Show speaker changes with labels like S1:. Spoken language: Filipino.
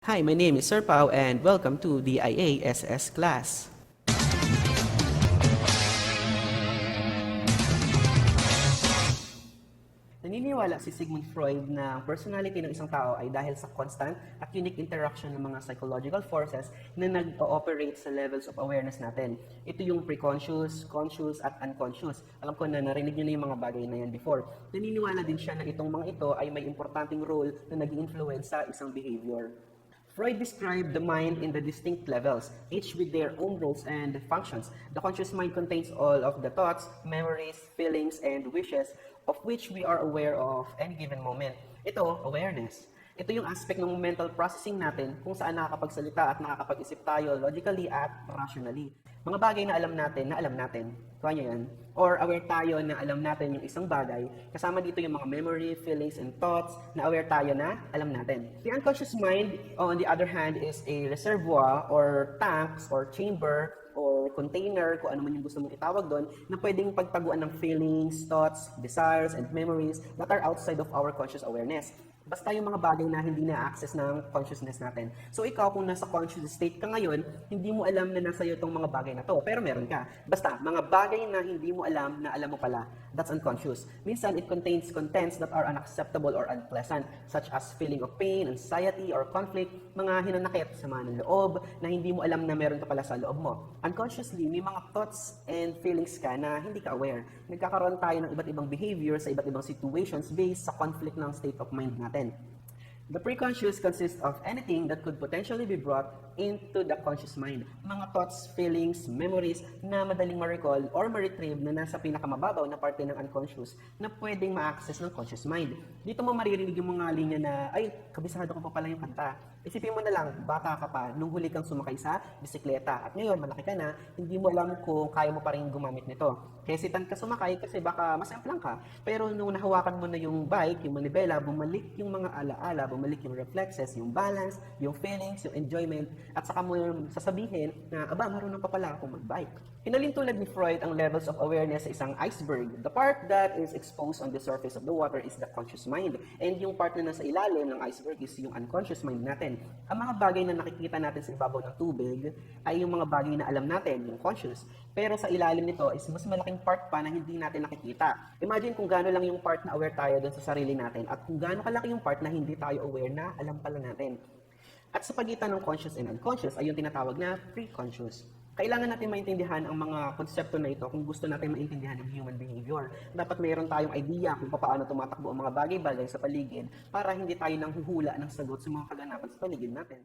S1: Hi, my name is Sir Pao and welcome to the IASS class. Naniniwala si Sigmund Freud na ang personality ng isang tao ay dahil sa constant at unique interaction ng mga psychological forces na nag-ooperate sa levels of awareness natin. Ito yung preconscious, conscious, at unconscious. Alam ko na narinig nyo na yung mga bagay na yan before. Naniniwala din siya na itong mga ito ay may importanteng role na nag-influence sa isang behavior. Freud described the mind in the distinct levels, each with their own roles and functions. The conscious mind contains all of the thoughts, memories, feelings, and wishes of which we are aware of any given moment. Ito, awareness. Ito yung aspect ng mental processing natin kung saan nakakapagsalita at nakakapag-isip tayo logically at rationally. Mga bagay na alam natin. Kuha nyo yan. Or aware tayo na alam natin yung isang bagay. Kasama dito yung mga memory, feelings, and thoughts na aware tayo na alam natin. The unconscious mind, on the other hand, is a reservoir or tanks or chamber or container, kung ano man yung gusto mong itawag doon, na pwedeng pagtaguan ng feelings, thoughts, desires, and memories that are outside of our conscious awareness. Basta yung mga bagay na hindi na-access ng consciousness natin. So ikaw, kung nasa conscious state ka ngayon, hindi mo alam na nasa iyo itong mga bagay na to, pero meron ka. Basta, mga bagay na hindi mo alam na alam mo pala, that's unconscious. Minsan, it contains contents that are unacceptable or unpleasant, such as feeling of pain, anxiety, or conflict, mga hinanakit, sama ng loob, na hindi mo alam na meron ka pala sa loob mo. Unconsciously, may mga thoughts and feelings ka na hindi ka aware. Nagkakaroon tayo ng iba't ibang behavior sa iba't ibang situations based sa conflict ng state of mind natin. The preconscious consists of anything that could potentially be brought into the conscious mind. Mga thoughts, feelings, memories na madaling ma-recall or ma-retrieve na nasa pinakamababaw na parte ng unconscious na pwedeng ma-access ng conscious mind. Dito mo maririnig yung mga linya na, ay, kabisado ko pa pala yung kanta. Isipin mo na lang, bata ka pa, nung huli kang sumakay sa bisikleta. At ngayon, malaki ka na, hindi mo alam kung kaya mo pa rin gumamit nito. Hesitant ka sumakay kasi baka masemplang ka. Pero nung nahawakan mo na yung bike, yung manibela, bumalik yung mga alaala, bumalik yung reflexes, yung balance, yung feelings, yung enjoyment, at saka mo sasabihin na, aba, marunong pa pala ako mag-bike. Hinalin tulad ni Freud ang levels of awareness sa isang iceberg. The part that is exposed on the surface of the water is the conscious mind. And yung part na nasa ilalim ng iceberg is yung unconscious mind natin. Ang mga bagay na nakikita natin sa ibabaw ng tubig ay yung mga bagay na alam natin, yung conscious. Pero sa ilalim nito is mas malaking part pa na hindi natin nakikita. Imagine kung gaano lang yung part na aware tayo dun sa sarili natin at kung gaano kalaki yung part na hindi tayo aware na alam pala natin. At sa pagitan ng conscious and unconscious ay yung tinatawag na pre-conscious. Kailangan natin maintindihan ang mga konsepto na ito kung gusto natin maintindihan ang human behavior. Dapat mayroon tayong idea kung paano tumatakbo ang mga bagay-bagay sa paligid para hindi tayo nang huhula ng sagot sa mga kaganapan sa paligid natin.